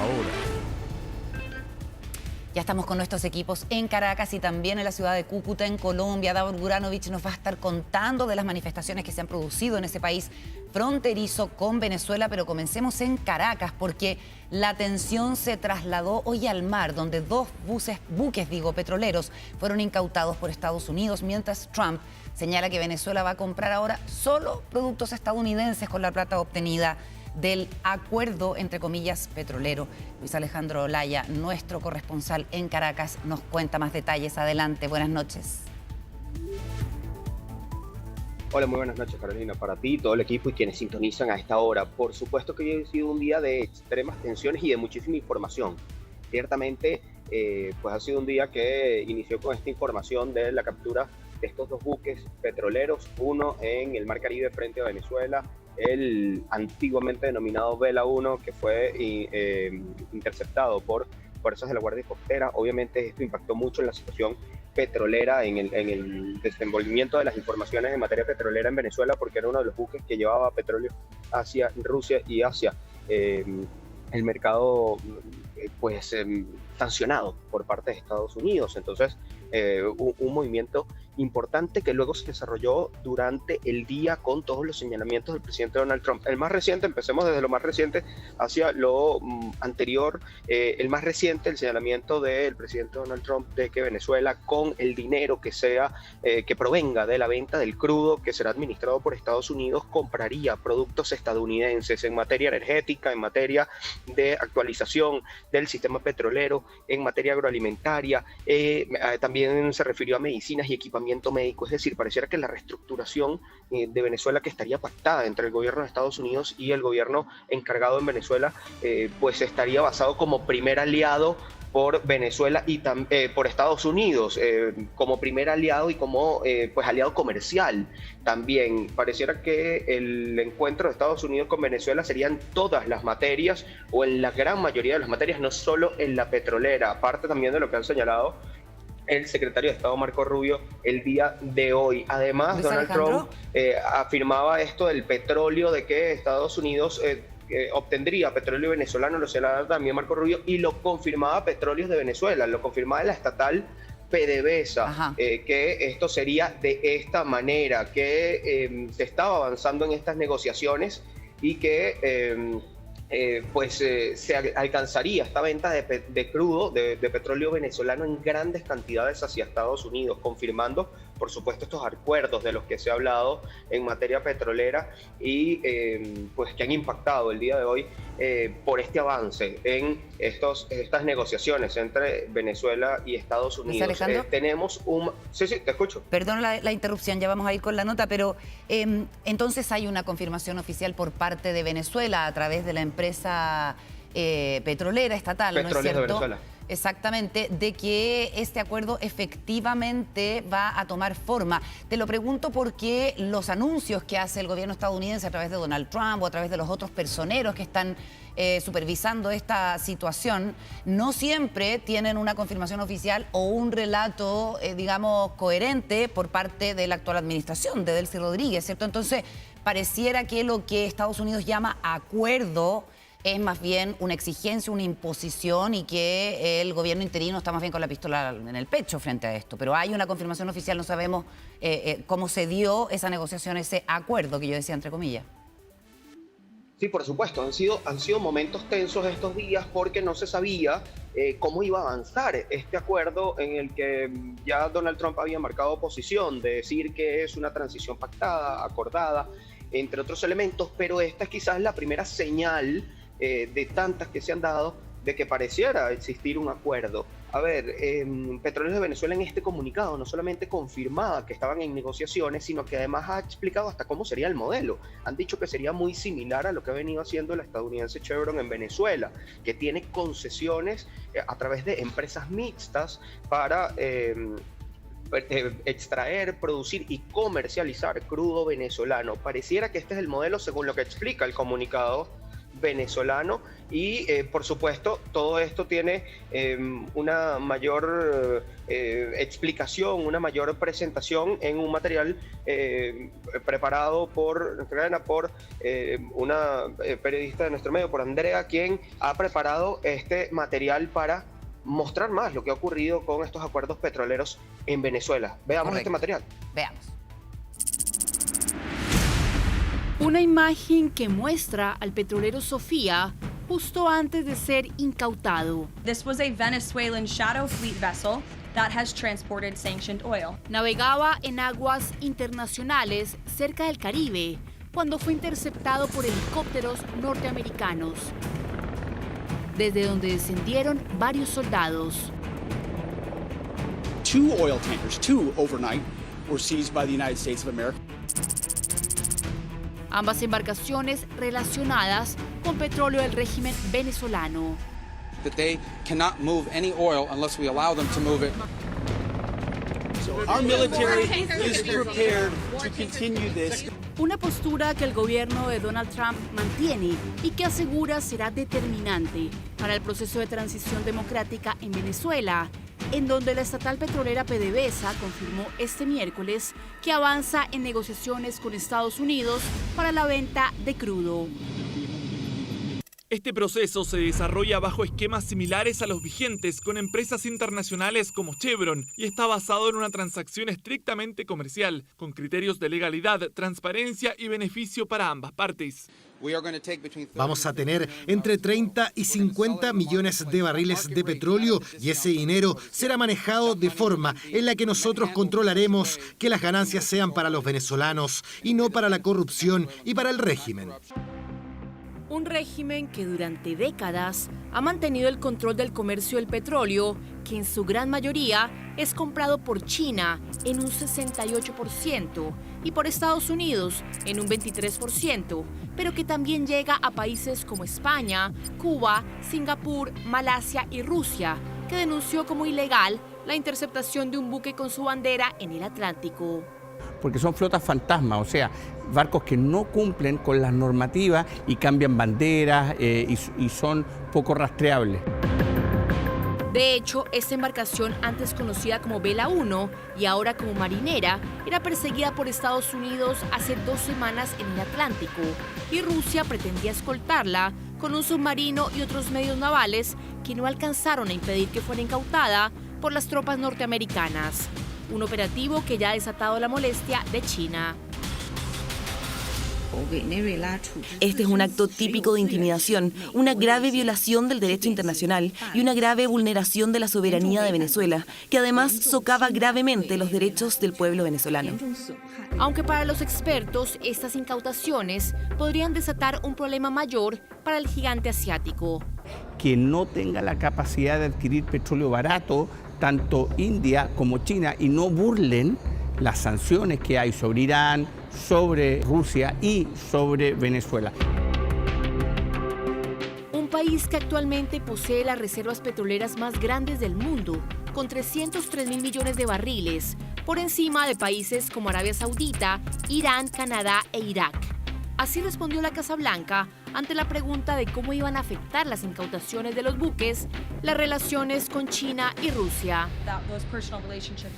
hora. Ya estamos con nuestros equipos en Caracas y también en la ciudad de Cúcuta, en Colombia. Davor Guranovich nos va a estar contando de las manifestaciones que se han producido en ese país fronterizo con Venezuela, pero comencemos en Caracas porque la tensión se trasladó hoy al mar, donde dos buques petroleros fueron incautados por Estados Unidos, mientras Trump señala que Venezuela va a comprar ahora solo productos estadounidenses con la plata obtenida del acuerdo, entre comillas, petrolero. Luis Alejandro Olaya, nuestro corresponsal en Caracas, nos cuenta más detalles. Adelante, buenas noches. Hola, muy buenas noches, Carolina, para ti, todo el equipo y quienes sintonizan a esta hora. Por supuesto que hoy ha sido un día de extremas tensiones y de muchísima información. Ciertamente, pues ha sido un día que inició con esta información de la captura de estos dos buques petroleros, uno en el Mar Caribe frente a Venezuela, el antiguamente denominado Vela 1, que fue interceptado por fuerzas de la Guardia Costera. Obviamente esto impactó mucho en la situación petrolera, en el desenvolvimiento de las informaciones en materia petrolera en Venezuela, porque era uno de los buques que llevaba petróleo hacia Rusia y hacia el mercado sancionado por parte de Estados Unidos. Entonces, un movimiento importante que luego se desarrolló durante el día con todos los señalamientos del presidente Donald Trump. El más reciente, empecemos desde lo más reciente hacia lo anterior. El más reciente, el señalamiento del presidente Donald Trump de que Venezuela, con el dinero que sea, que provenga de la venta del crudo que será administrado por Estados Unidos, compraría productos estadounidenses en materia energética, en materia de actualización del sistema petrolero, en materia agroalimentaria. También se refirió a medicinas y equipamiento médico. Es decir, pareciera que la reestructuración de Venezuela, que estaría pactada entre el gobierno de Estados Unidos y el gobierno encargado en Venezuela, pues estaría basado como primer aliado por Venezuela y por Estados Unidos, como primer aliado y como pues aliado comercial. También pareciera que el encuentro de Estados Unidos con Venezuela sería en todas las materias o en la gran mayoría de las materias, no solo en la petrolera, aparte también de lo que han señalado el secretario de Estado Marco Rubio el día de hoy. Además, Donald Trump afirmaba esto del petróleo, de que Estados Unidos obtendría petróleo venezolano, lo señalaba también Marco Rubio, y lo confirmaba Petróleos de Venezuela, lo confirmaba la estatal PDVSA, que esto sería de esta manera, que se estaba avanzando en estas negociaciones y que se alcanzaría esta venta de crudo, de petróleo venezolano en grandes cantidades hacia Estados Unidos, confirmando, por supuesto, estos acuerdos de los que se ha hablado en materia petrolera y pues que han impactado el día de hoy por este avance en estas negociaciones entre Venezuela y Estados Unidos. Tenemos un... Sí, te escucho. Perdón la interrupción, ya vamos a ir con la nota, pero entonces hay una confirmación oficial por parte de Venezuela a través de la empresa petrolera estatal, ¿no es cierto? De Venezuela. Exactamente, de que este acuerdo efectivamente va a tomar forma. Te lo pregunto porque los anuncios que hace el gobierno estadounidense a través de Donald Trump o a través de los otros personeros que están supervisando esta situación, no siempre tienen una confirmación oficial o un relato, digamos, coherente por parte de la actual administración, de Delcy Rodríguez, ¿cierto? Entonces, pareciera que lo que Estados Unidos llama acuerdo es más bien una exigencia, una imposición, y que el gobierno interino está más bien con la pistola en el pecho frente a esto. Pero hay una confirmación oficial, no sabemos cómo se dio esa negociación, ese acuerdo que yo decía entre comillas. Sí, por supuesto, han sido momentos tensos estos días porque no se sabía cómo iba a avanzar este acuerdo, en el que ya Donald Trump había marcado posición de decir que es una transición pactada, acordada, entre otros elementos, pero esta es quizás la primera señal de tantas que se han dado de que pareciera existir un acuerdo. A ver, Petróleos de Venezuela en este comunicado no solamente confirmaba que estaban en negociaciones, sino que además ha explicado hasta cómo sería el modelo. Han dicho que sería muy similar a lo que ha venido haciendo la estadounidense Chevron en Venezuela, que tiene concesiones a través de empresas mixtas para extraer, producir y comercializar crudo venezolano. Pareciera que este es el modelo según lo que explica el comunicado venezolano y por supuesto todo esto tiene una mayor explicación, una mayor presentación en un material preparado por una periodista de nuestro medio, por Andrea, quien ha preparado este material para mostrar más lo que ha ocurrido con estos acuerdos petroleros en Venezuela. Veamos este material. Veamos. Una imagen que muestra al petrolero Sofía justo antes de ser incautado. This was a Venezuelan shadow fleet vessel that has transported sanctioned oil. Navegaba en aguas internacionales cerca del Caribe cuando fue interceptado por helicópteros norteamericanos, desde donde descendieron varios soldados. Two oil tankers, overnight, were seized by the United States of America. Ambas embarcaciones relacionadas con petróleo del régimen venezolano. That they cannot move any oil unless we allow them to move it. So our military is prepared to continue this. Una postura que el gobierno de Donald Trump mantiene y que asegura será determinante para el proceso de transición democrática en Venezuela, en donde la estatal petrolera PDVSA confirmó este miércoles que avanza en negociaciones con Estados Unidos para la venta de crudo. Este proceso se desarrolla bajo esquemas similares a los vigentes con empresas internacionales como Chevron y está basado en una transacción estrictamente comercial, con criterios de legalidad, transparencia y beneficio para ambas partes. Vamos a tener entre 30 y 50 millones de barriles de petróleo y ese dinero será manejado de forma en la que nosotros controlaremos que las ganancias sean para los venezolanos y no para la corrupción y para el régimen. Un régimen que durante décadas ha mantenido el control del comercio del petróleo, que en su gran mayoría es comprado por China en un 68% y por Estados Unidos en un 23%, pero que también llega a países como España, Cuba, Singapur, Malasia y Rusia, que denunció como ilegal la interceptación de un buque con su bandera en el Atlántico. Porque son flotas fantasma, o sea, barcos que no cumplen con las normativas y cambian banderas y son poco rastreables. De hecho, esta embarcación, antes conocida como Vela 1 y ahora como Marinera, era perseguida por Estados Unidos hace 2 semanas en el Atlántico y Rusia pretendía escoltarla con un submarino y otros medios navales que no alcanzaron a impedir que fuera incautada por las tropas norteamericanas. Un operativo que ya ha desatado la molestia de China. Este es un acto típico de intimidación, una grave violación del derecho internacional y una grave vulneración de la soberanía de Venezuela, que además socava gravemente los derechos del pueblo venezolano. Aunque para los expertos estas incautaciones podrían desatar un problema mayor para el gigante asiático. Que no tenga la capacidad de adquirir petróleo barato, tanto India como China, y no burlen las sanciones que hay sobre Irán, sobre Rusia y sobre Venezuela. Un país que actualmente posee las reservas petroleras más grandes del mundo, con 303.000 millones de barriles, por encima de países como Arabia Saudita, Irán, Canadá e Irak. Así respondió la Casa Blanca ante la pregunta de cómo iban a afectar las incautaciones de los buques las relaciones con China y Rusia.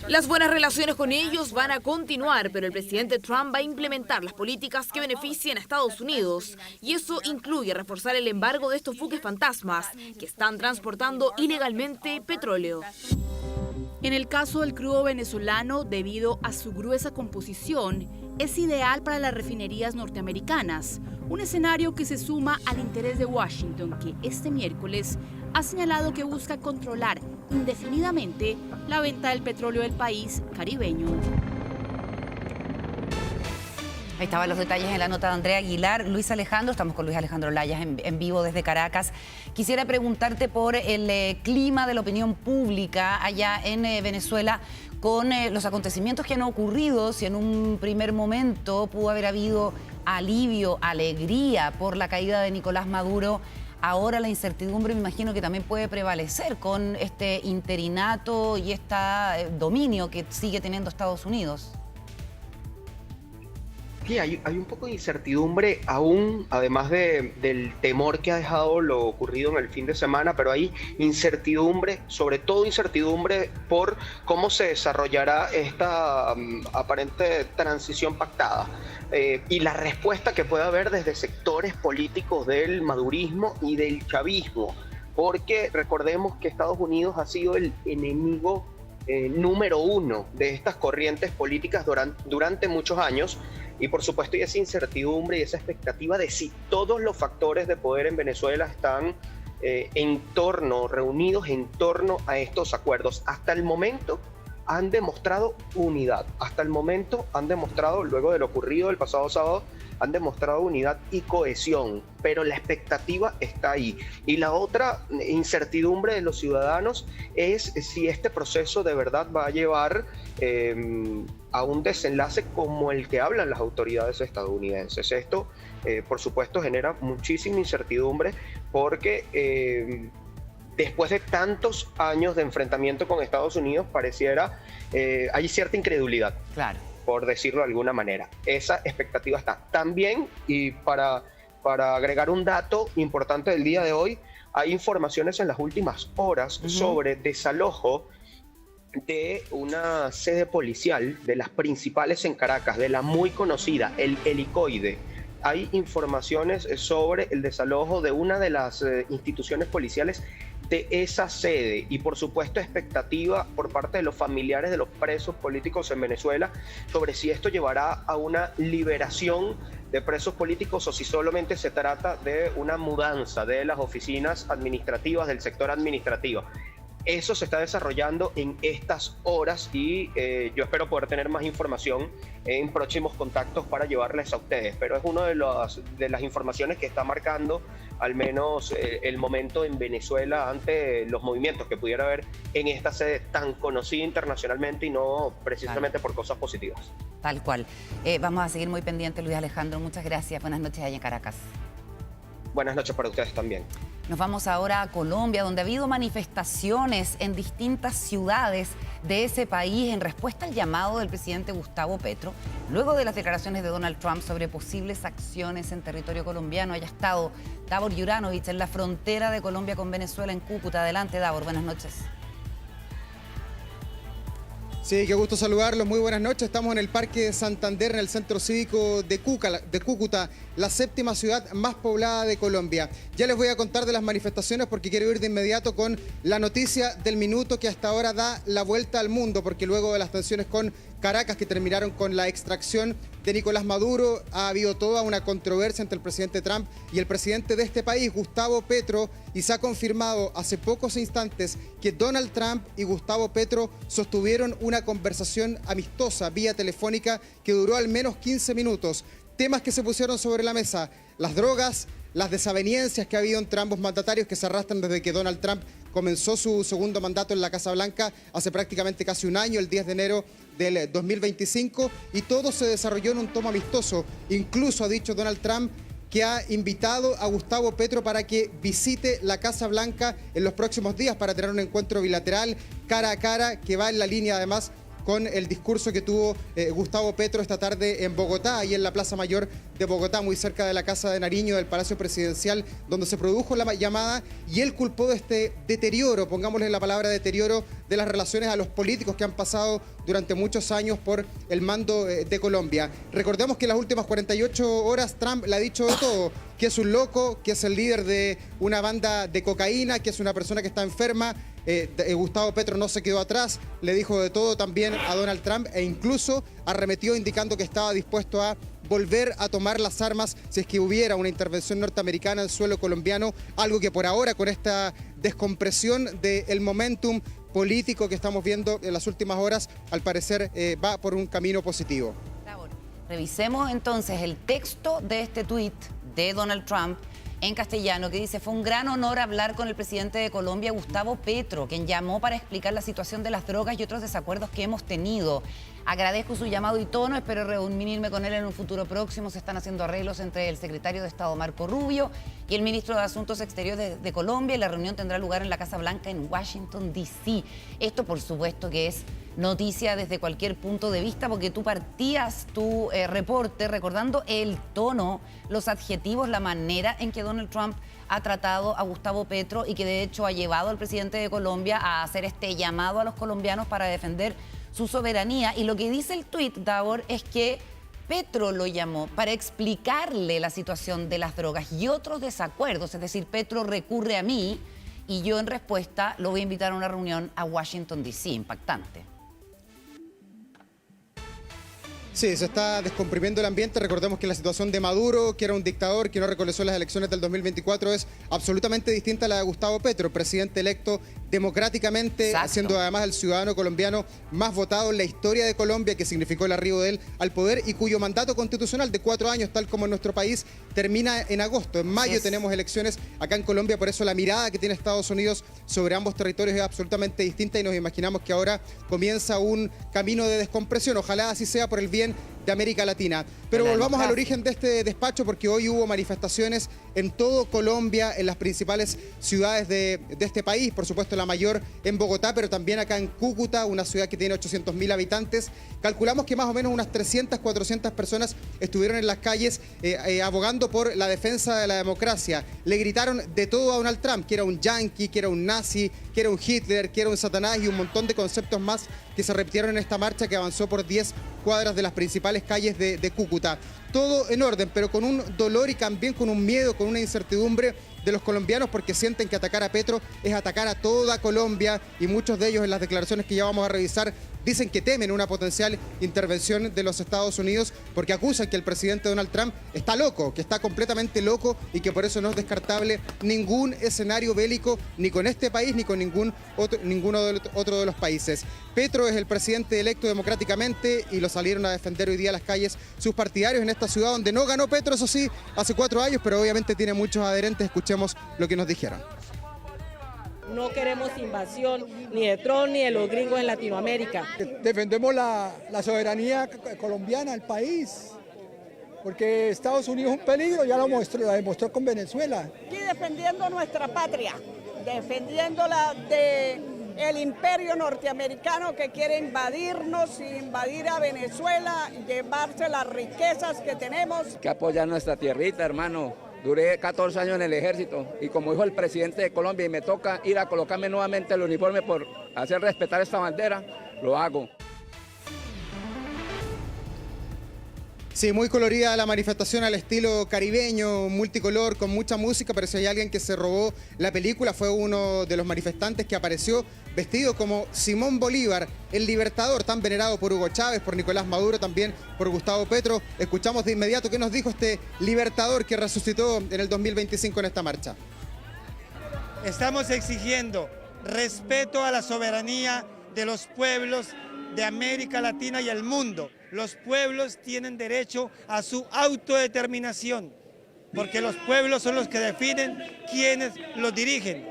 Las buenas relaciones con ellos van a continuar, pero el presidente Trump va a implementar las políticas que beneficien a Estados Unidos. Y eso incluye reforzar el embargo de estos buques fantasmas que están transportando ilegalmente petróleo. En el caso del crudo venezolano, debido a su gruesa composición, es ideal para las refinerías norteamericanas, un escenario que se suma al interés de Washington, que este miércoles ha señalado que busca controlar indefinidamente la venta del petróleo del país caribeño. Ahí estaban los detalles en la nota de Andrea Aguilar. Luis Alejandro, estamos con Luis Alejandro Layas en vivo desde Caracas. Quisiera preguntarte por el clima de la opinión pública allá en Venezuela con los acontecimientos que han ocurrido. Si en un primer momento pudo haber habido alivio, alegría por la caída de Nicolás Maduro, ahora la incertidumbre me imagino que también puede prevalecer con este interinato y este dominio que sigue teniendo Estados Unidos. Sí, hay un poco de incertidumbre aún, además del temor que ha dejado lo ocurrido en el fin de semana, pero hay incertidumbre, sobre todo incertidumbre por cómo se desarrollará esta aparente transición pactada y la respuesta que puede haber desde sectores políticos del madurismo y del chavismo, porque recordemos que Estados Unidos ha sido el enemigo número uno de estas corrientes políticas durante muchos años, y por supuesto hay esa incertidumbre y esa expectativa de si todos los factores de poder en Venezuela están reunidos en torno a estos acuerdos. Hasta el momento han demostrado unidad, luego de lo ocurrido el pasado sábado, han demostrado unidad y cohesión, pero la expectativa está ahí. Y la otra incertidumbre de los ciudadanos es si este proceso de verdad va a llevar a un desenlace como el que hablan las autoridades estadounidenses. Esto, por supuesto, genera muchísima incertidumbre porque después de tantos años de enfrentamiento con Estados Unidos, pareciera hay cierta incredulidad. Claro. Por decirlo de alguna manera. Esa expectativa está. También, y para agregar un dato importante del día de hoy, hay informaciones en las últimas horas sobre desalojo de una sede policial de las principales en Caracas, de la muy conocida, el Helicoide. Hay informaciones sobre el desalojo de una de las instituciones policiales de esa sede, y por supuesto expectativa por parte de los familiares de los presos políticos en Venezuela sobre si esto llevará a una liberación de presos políticos o si solamente se trata de una mudanza de las oficinas administrativas, del sector administrativo. Eso se está desarrollando en estas horas y yo espero poder tener más información en próximos contactos para llevarles a ustedes, pero es una de las informaciones que está marcando al menos el momento en Venezuela ante los movimientos que pudiera haber en esta sede tan conocida internacionalmente y no precisamente por cosas positivas. Tal cual. Vamos a seguir muy pendientes, Luis Alejandro. Muchas gracias. Buenas noches allá en Caracas. Buenas noches para ustedes también. Nos vamos ahora a Colombia, donde ha habido manifestaciones en distintas ciudades de ese país en respuesta al llamado del presidente Gustavo Petro, luego de las declaraciones de Donald Trump sobre posibles acciones en territorio colombiano. Haya estado Davor Juranovic en la frontera de Colombia con Venezuela, en Cúcuta. Adelante, Davor, buenas noches. Sí, qué gusto saludarlos. Muy buenas noches. Estamos en el Parque de Santander, en el Centro Cívico de Cúcuta, la séptima ciudad más poblada de Colombia. Ya les voy a contar de las manifestaciones porque quiero ir de inmediato con la noticia del minuto que hasta ahora da la vuelta al mundo, porque luego de las tensiones con Caracas, que terminaron con la extracción de Nicolás Maduro, ha habido toda una controversia entre el presidente Trump y el presidente de este país, Gustavo Petro, y se ha confirmado hace pocos instantes que Donald Trump y Gustavo Petro sostuvieron una conversación amistosa vía telefónica que duró al menos 15 minutos. Temas que se pusieron sobre la mesa: las drogas, las desavenencias que ha habido entre ambos mandatarios que se arrastran desde que Donald Trump comenzó su segundo mandato en la Casa Blanca hace prácticamente casi un año, el 10 de enero del 2025, y todo se desarrolló en un tono amistoso. Incluso ha dicho Donald Trump que ha invitado a Gustavo Petro para que visite la Casa Blanca en los próximos días para tener un encuentro bilateral, cara a cara, que va en la línea además con el discurso que tuvo Gustavo Petro esta tarde en Bogotá, ahí en la Plaza Mayor de Bogotá, muy cerca de la Casa de Nariño, del Palacio Presidencial, donde se produjo la llamada, y él culpó de este deterioro, pongámosle la palabra deterioro, de las relaciones a los políticos que han pasado durante muchos años por el mando de Colombia. Recordemos que en las últimas 48 horas Trump le ha dicho de todo, que es un loco, que es el líder de una banda de cocaína, que es una persona que está enferma. Gustavo Petro no se quedó atrás, le dijo de todo también a Donald Trump e incluso arremetió indicando que estaba dispuesto a volver a tomar las armas si es que hubiera una intervención norteamericana en suelo colombiano, algo que por ahora, con esta descompresión del momentum político que estamos viendo en las últimas horas, al parecer va por un camino positivo. Revisemos entonces el texto de este tuit de Donald Trump en castellano, que dice: fue un gran honor hablar con el presidente de Colombia, Gustavo Petro, quien llamó para explicar la situación de las drogas y otros desacuerdos que hemos tenido. Agradezco su llamado y tono, espero reunirme con él en un futuro próximo. Se están haciendo arreglos entre el secretario de Estado Marco Rubio y el ministro de Asuntos Exteriores de Colombia, y la reunión tendrá lugar en la Casa Blanca en Washington, D.C. Esto, por supuesto, que es noticia desde cualquier punto de vista, porque tú partías tu reporte recordando el tono, los adjetivos, la manera en que Donald Trump ha tratado a Gustavo Petro y que de hecho ha llevado al presidente de Colombia a hacer este llamado a los colombianos para defender su soberanía. Y lo que dice el tuit, Davor, es que Petro lo llamó para explicarle la situación de las drogas y otros desacuerdos. Es decir, Petro recurre a mí y yo en respuesta lo voy a invitar a una reunión a Washington, D.C. Impactante. Sí, se está descomprimiendo el ambiente. Recordemos que la situación de Maduro, que era un dictador que no reconoció las elecciones del 2024, es absolutamente distinta a la de Gustavo Petro, presidente electo democráticamente, siendo además el ciudadano colombiano más votado en la historia de Colombia, que significó el arribo de él al poder y cuyo mandato constitucional de 4 años, tal como en nuestro país, termina en agosto. En mayo tenemos elecciones acá en Colombia, por eso la mirada que tiene Estados Unidos sobre ambos territorios es absolutamente distinta y nos imaginamos que ahora comienza un camino de descompresión. Ojalá así sea por el bien de América Latina. Pero volvamos al origen de este despacho, porque hoy hubo manifestaciones en todo Colombia, en las principales ciudades de este país, por supuesto la mayor en Bogotá, pero también acá en Cúcuta, una ciudad que tiene 800.000 habitantes. Calculamos que más o menos unas 300, 400 personas estuvieron en las calles abogando por la defensa de la democracia. Le gritaron de todo a Donald Trump, que era un yanqui, que era un nazi, que era un Hitler, que era un Satanás y un montón de conceptos más que se repitieron en esta marcha que avanzó por 10 cuadras de las principales calles de Cúcuta. Todo en orden, pero con un dolor y también con un miedo, con una incertidumbre de los colombianos, porque sienten que atacar a Petro es atacar a toda Colombia, y muchos de ellos en las declaraciones que ya vamos a revisar dicen que temen una potencial intervención de los Estados Unidos, porque acusan que el presidente Donald Trump está loco, que está completamente loco, y que por eso no es descartable ningún escenario bélico, ni con este país ni con ninguno otro de los países. Petro es el presidente electo democráticamente y lo salieron a defender hoy día a las calles sus partidarios en esta ciudad donde no ganó Petro, eso sí, hace 4 años, pero obviamente tiene muchos adherentes. Escuchemos lo que nos dijeron. No queremos invasión ni de Trump ni de los gringos en Latinoamérica. Defendemos la soberanía colombiana, el país, porque Estados Unidos es un peligro, ya lo demostró con Venezuela. Aquí defendiendo nuestra patria, defendiéndola del imperio norteamericano que quiere invadirnos, invadir a Venezuela, llevarse las riquezas que tenemos. Que apoyar nuestra tierrita, hermano. Duré 14 años en el ejército y como dijo el presidente de Colombia y me toca ir a colocarme nuevamente el uniforme por hacer respetar esta bandera, lo hago. Sí, muy colorida la manifestación al estilo caribeño, multicolor, con mucha música, pero si hay alguien que se robó la película fue uno de los manifestantes que apareció vestido como Simón Bolívar, el libertador tan venerado por Hugo Chávez, por Nicolás Maduro, también por Gustavo Petro. Escuchamos de inmediato qué nos dijo este libertador que resucitó en el 2025 en esta marcha. Estamos exigiendo respeto a la soberanía de los pueblos de América Latina y el mundo. Los pueblos tienen derecho a su autodeterminación, porque los pueblos son los que definen quiénes los dirigen.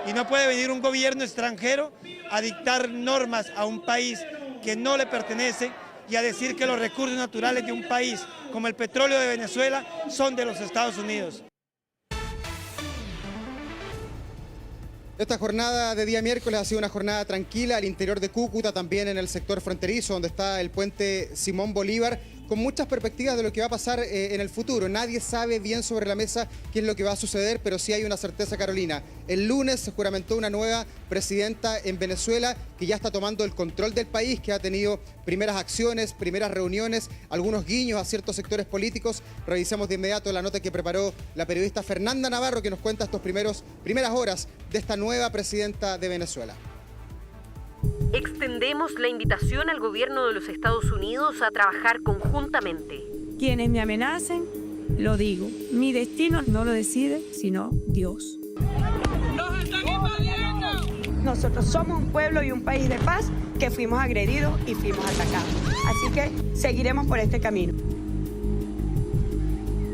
Y no puede venir un gobierno extranjero a dictar normas a un país que no le pertenece y a decir que los recursos naturales de un país como el petróleo de Venezuela son de los Estados Unidos. Esta jornada de día miércoles ha sido una jornada tranquila al interior de Cúcuta, también en el sector fronterizo donde está el puente Simón Bolívar, con muchas perspectivas de lo que va a pasar en el futuro. Nadie sabe bien sobre la mesa qué es lo que va a suceder, pero sí hay una certeza, Carolina. El lunes se juramentó una nueva presidenta en Venezuela que ya está tomando el control del país, que ha tenido primeras acciones, primeras reuniones, algunos guiños a ciertos sectores políticos. Revisemos de inmediato la nota que preparó la periodista Fernanda Navarro, que nos cuenta estos primeras horas de esta nueva presidenta de Venezuela. Extendemos la invitación al gobierno de los Estados Unidos a trabajar conjuntamente. Quienes me amenacen, lo digo, mi destino no lo decide, sino Dios. ¡Nos están invadiendo! Nosotros somos un pueblo y un país de paz que fuimos agredidos y fuimos atacados. Así que seguiremos por este camino.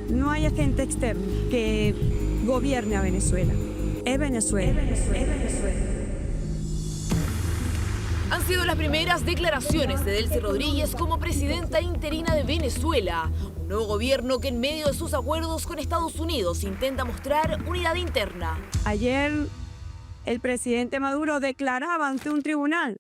No hay agente externo que gobierne a Venezuela. Es Venezuela. Es Venezuela. Han sido las primeras declaraciones de Delcy Rodríguez como presidenta interina de Venezuela. Un nuevo gobierno que en medio de sus acuerdos con Estados Unidos intenta mostrar unidad interna. Ayer el presidente Maduro declaraba ante un tribunal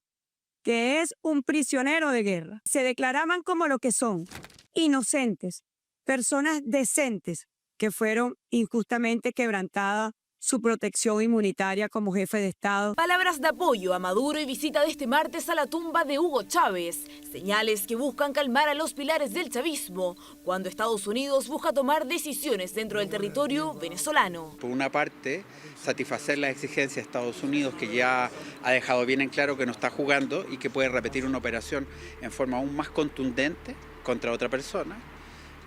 que es un prisionero de guerra. Se declaraban como lo que son, inocentes, personas decentes que fueron injustamente quebrantadas su protección inmunitaria como jefe de Estado. Palabras de apoyo a Maduro y visita de este martes a la tumba de Hugo Chávez. Señales que buscan calmar a los pilares del chavismo cuando Estados Unidos busca tomar decisiones dentro del territorio venezolano. Por una parte, satisfacer las exigencias de Estados Unidos, que ya ha dejado bien en claro que no está jugando y que puede repetir una operación en forma aún más contundente contra otra persona.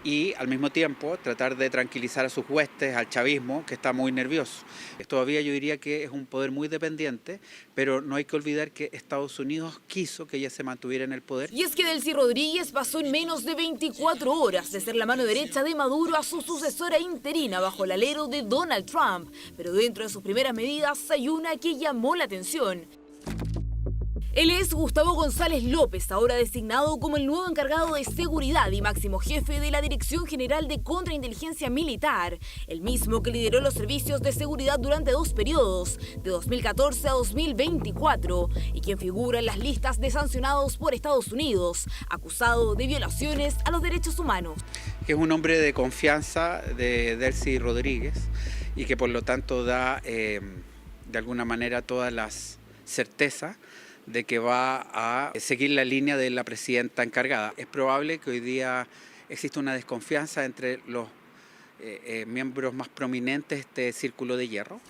Y al mismo tiempo tratar de tranquilizar a sus huestes, al chavismo, que está muy nervioso. Todavía yo diría que es un poder muy dependiente, pero no hay que olvidar que Estados Unidos quiso que ella se mantuviera en el poder. Y es que Delcy Rodríguez pasó en menos de 24 horas de ser la mano derecha de Maduro a su sucesora interina bajo el alero de Donald Trump. Pero dentro de sus primeras medidas hay una que llamó la atención. Él es Gustavo González López, ahora designado como el nuevo encargado de seguridad y máximo jefe de la Dirección General de Contrainteligencia Militar, el mismo que lideró los servicios de seguridad durante 2 periodos, de 2014 a 2024, y quien figura en las listas de sancionados por Estados Unidos, acusado de violaciones a los derechos humanos. Que es un hombre de confianza de Delcy Rodríguez y que por lo tanto da de alguna manera todas las certezas de que va a seguir la línea de la presidenta encargada. Es probable que hoy día exista una desconfianza entre los miembros más prominentes de este círculo de hierro.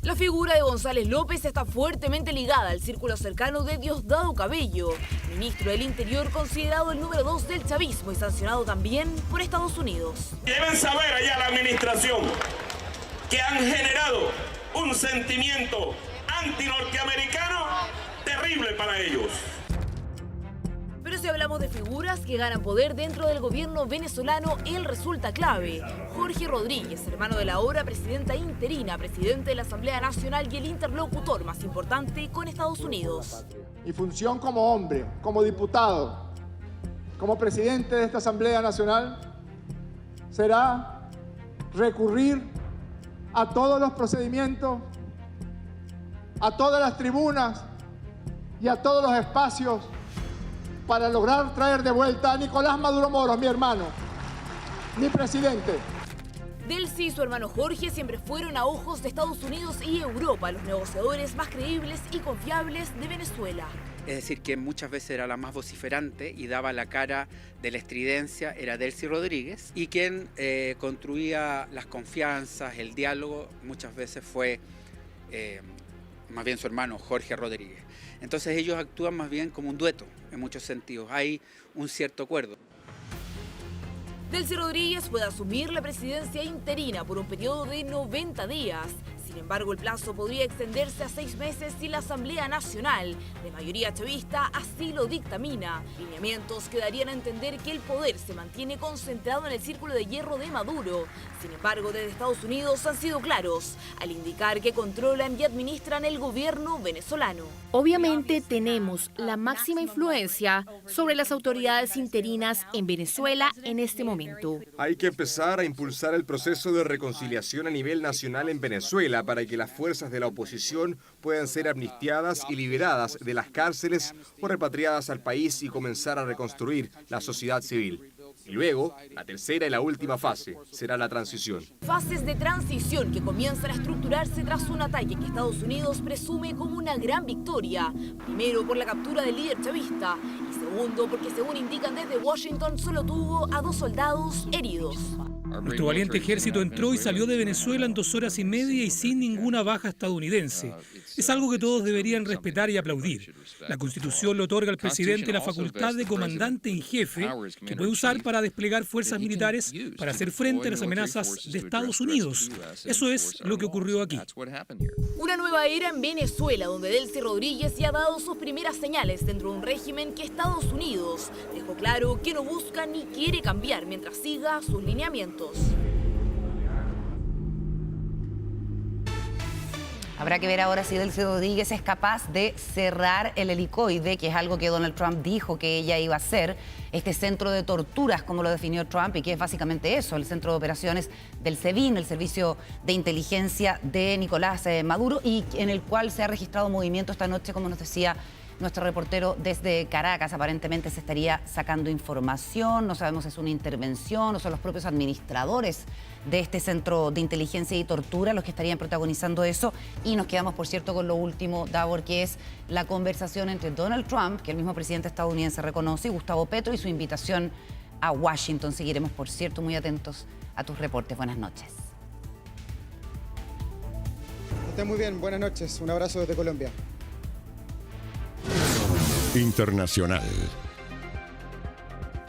La figura de González López está fuertemente ligada al círculo cercano de Diosdado Cabello, ministro del Interior considerado el número 2 del chavismo y sancionado también por Estados Unidos. Deben saber allá la administración que han generado un sentimiento antinorteamericano terrible para ellos. Pero si hablamos de figuras que ganan poder dentro del gobierno venezolano, él resulta clave. Jorge Rodríguez, hermano de la ahora presidenta interina, presidente de la Asamblea Nacional y el interlocutor más importante con Estados Unidos. Mi función como hombre, como diputado, como presidente de esta Asamblea Nacional, será recurrir a todos los procedimientos, a todas las tribunas y a todos los espacios para lograr traer de vuelta a Nicolás Maduro Moros, mi hermano, mi presidente. Delcy y su hermano Jorge siempre fueron a ojos de Estados Unidos y Europa los negociadores más creíbles y confiables de Venezuela. Es decir, quien muchas veces era la más vociferante y daba la cara de la estridencia era Delcy Rodríguez, y quien construía las confianzas, el diálogo, muchas veces fue más bien su hermano Jorge Rodríguez. Entonces ellos actúan más bien como un dueto en muchos sentidos. Hay un cierto acuerdo. Delcy Rodríguez puede asumir la presidencia interina por un periodo de 90 días. Sin embargo, el plazo podría extenderse a 6 meses si la Asamblea Nacional, de mayoría chavista, así lo dictamina. Lineamientos que darían a entender que el poder se mantiene concentrado en el círculo de hierro de Maduro. Sin embargo, desde Estados Unidos han sido claros al indicar que controlan y administran el gobierno venezolano. Obviamente tenemos la máxima influencia sobre las autoridades interinas en Venezuela en este momento. Hay que empezar a impulsar el proceso de reconciliación a nivel nacional en Venezuela para que las fuerzas de la oposición puedan ser amnistiadas y liberadas de las cárceles o repatriadas al país y comenzar a reconstruir la sociedad civil. Y luego, la tercera y la última fase será la transición. Fases de transición que comienzan a estructurarse tras un ataque que Estados Unidos presume como una gran victoria. Primero por la captura del líder chavista y segundo porque, según indican desde Washington, solo tuvo a 2 soldados heridos. Nuestro valiente ejército entró y salió de Venezuela en 2 horas y media y sin ninguna baja estadounidense. Es algo que todos deberían respetar y aplaudir. La Constitución le otorga al presidente la facultad de comandante en jefe, que puede usar para desplegar fuerzas militares para hacer frente a las amenazas de Estados Unidos. Eso es lo que ocurrió aquí. Una nueva era en Venezuela, donde Delcy Rodríguez ya ha dado sus primeras señales dentro de un régimen que Estados Unidos dejó claro que no busca ni quiere cambiar mientras siga sus lineamientos. Habrá que ver ahora si Delcy Rodríguez es capaz de cerrar el helicoide, que es algo que Donald Trump dijo que ella iba a hacer, este centro de torturas, como lo definió Trump, y que es básicamente eso, el centro de operaciones del SEBIN, el servicio de inteligencia de Nicolás Maduro, y en el cual se ha registrado movimiento esta noche, como nos decía nuestro reportero desde Caracas. Aparentemente se estaría sacando información, no sabemos si es una intervención o son los propios administradores de este centro de inteligencia y tortura los que estarían protagonizando eso. Y nos quedamos, por cierto, con lo último, Davor, que es la conversación entre Donald Trump, que el mismo presidente estadounidense reconoce, y Gustavo Petro, y su invitación a Washington. Seguiremos, por cierto, muy atentos a tus reportes. Buenas noches. Estén muy bien, buenas noches. Un abrazo desde Colombia. Internacional.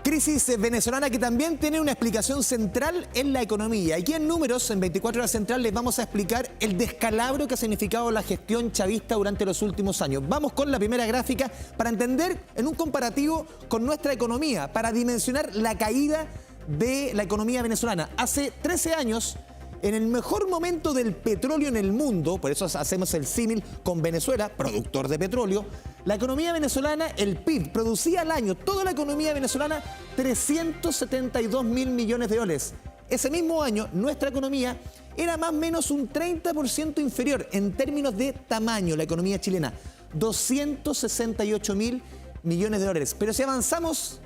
Crisis venezolana que también tiene una explicación central en la economía. Aquí en Números, en 24 Horas Central, les vamos a explicar el descalabro que ha significado la gestión chavista durante los últimos años. Vamos con la primera gráfica para entender en un comparativo con nuestra economía, para dimensionar la caída de la economía venezolana. Hace 13 años, en el mejor momento del petróleo en el mundo, por eso hacemos el símil con Venezuela, productor de petróleo, la economía venezolana, el PIB, producía al año, toda la economía venezolana, 372 mil millones de dólares. Ese mismo año, nuestra economía era más o menos un 30% inferior en términos de tamaño, la economía chilena, 268 mil millones de dólares. Pero si avanzamos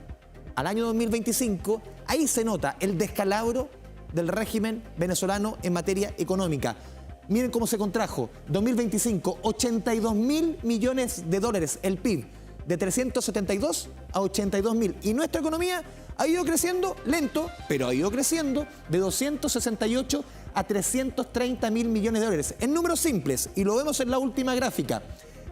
al año 2025, ahí se nota el descalabro del régimen venezolano en materia económica. Miren cómo se contrajo. 2025, 82 mil millones de dólares el PIB, de 372 a 82 mil. Y nuestra economía ha ido creciendo, lento, pero ha ido creciendo, de 268 a 330 mil millones de dólares. En números simples, y lo vemos en la última gráfica,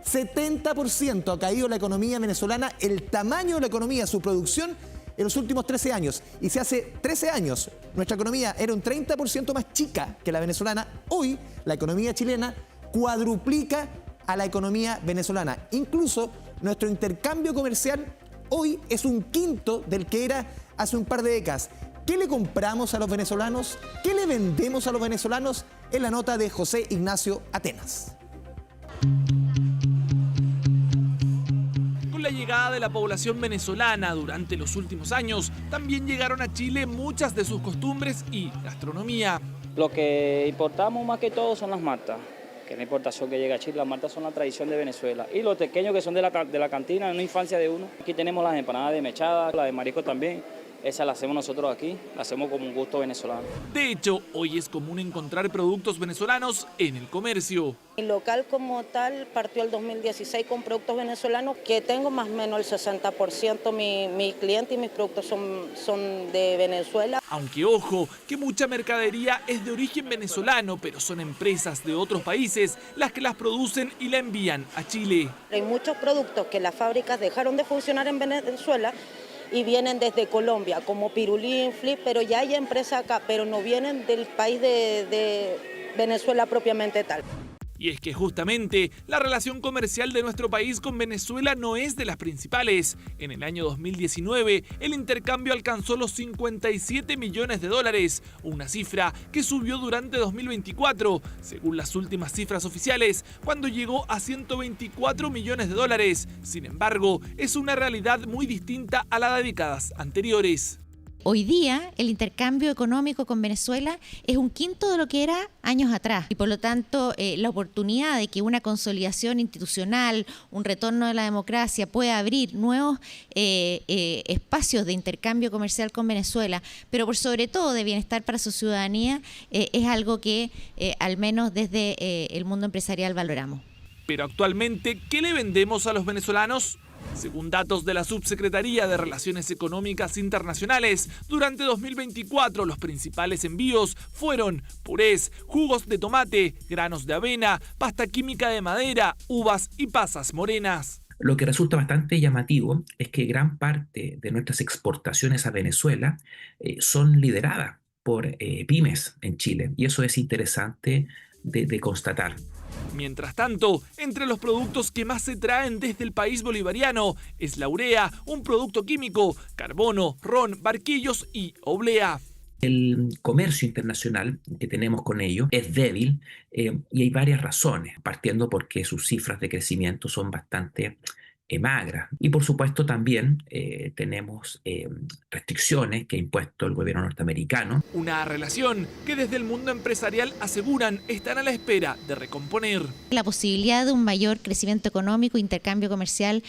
70% ha caído la economía venezolana, el tamaño de la economía, su producción, en los últimos 13 años. Y si hace 13 años nuestra economía era un 30% más chica que la venezolana, hoy la economía chilena cuadruplica a la economía venezolana. Incluso nuestro intercambio comercial hoy es un quinto del que era hace un par de décadas. ¿Qué le compramos a los venezolanos? ¿Qué le vendemos a los venezolanos? En la nota de José Ignacio Atenas. Con la llegada de la población venezolana durante los últimos años, también llegaron a Chile muchas de sus costumbres y gastronomía. Lo que importamos más que todo son las maltas, que es la importación que llega a Chile. Las maltas son la tradición de Venezuela. Y los pequeños que son de la cantina, en la infancia de uno. Aquí tenemos las empanadas de mechada, la de marisco también. Esa la hacemos nosotros aquí, la hacemos como un gusto venezolano. De hecho, hoy es común encontrar productos venezolanos en el comercio. Mi local como tal partió el 2016 con productos venezolanos, que tengo más o menos el 60%. Mi cliente y mis productos son de Venezuela. Aunque ojo, que mucha mercadería es de origen venezolano, pero son empresas de otros países las que las producen y la envían a Chile. Hay muchos productos que las fábricas dejaron de funcionar en Venezuela y vienen desde Colombia, como pirulín, flip, pero ya hay empresas acá, pero no vienen del país de Venezuela propiamente tal. Y es que justamente la relación comercial de nuestro país con Venezuela no es de las principales. En el año 2019, el intercambio alcanzó los 57 millones de dólares, una cifra que subió durante 2024, según las últimas cifras oficiales, cuando llegó a 124 millones de dólares. Sin embargo, es una realidad muy distinta a la de décadas anteriores. Hoy día el intercambio económico con Venezuela es un quinto de lo que era años atrás y por lo tanto la oportunidad de que una consolidación institucional, un retorno de la democracia pueda abrir nuevos espacios de intercambio comercial con Venezuela, pero por sobre todo de bienestar para su ciudadanía, es algo que al menos desde el mundo empresarial valoramos. Pero actualmente, ¿qué le vendemos a los venezolanos? Según datos de la Subsecretaría de Relaciones Económicas Internacionales, durante 2024 los principales envíos fueron purés, jugos de tomate, granos de avena, pasta química de madera, uvas y pasas morenas. Lo que resulta bastante llamativo es que gran parte de nuestras exportaciones a Venezuela son lideradas por pymes en Chile, y eso es interesante de constatar. Mientras tanto, entre los productos que más se traen desde el país bolivariano es la urea, un producto químico, carbono, ron, barquillos y oblea. El comercio internacional que tenemos con ellos es débil y hay varias razones, partiendo porque sus cifras de crecimiento son bastante magras. Y por supuesto también tenemos restricciones que ha impuesto el gobierno norteamericano. Una relación que desde el mundo empresarial aseguran están a la espera de recomponer. La posibilidad de un mayor crecimiento económico e intercambio comercial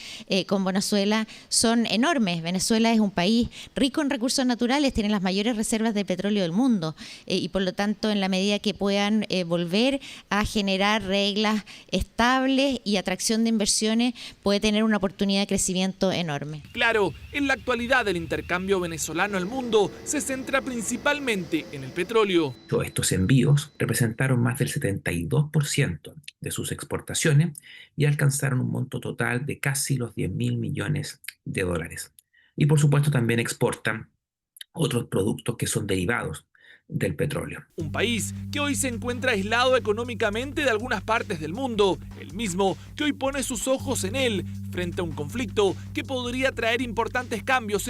con Venezuela son enormes. Venezuela es un país rico en recursos naturales, tiene las mayores reservas de petróleo del mundo y por lo tanto en la medida que puedan volver a generar reglas estables y atracción de inversiones puede tener una oportunidad de crecimiento enorme. Claro, en la actualidad el intercambio venezolano al mundo se centra principalmente en el petróleo. Estos envíos representaron más del 72% de sus exportaciones y alcanzaron un monto total de casi los 10.000 millones de dólares. Y por supuesto también exportan otros productos que son derivados del petróleo. Un país que hoy se encuentra aislado económicamente de algunas partes del mundo, el mismo que hoy pone sus ojos en él frente a un conflicto que podría traer importantes cambios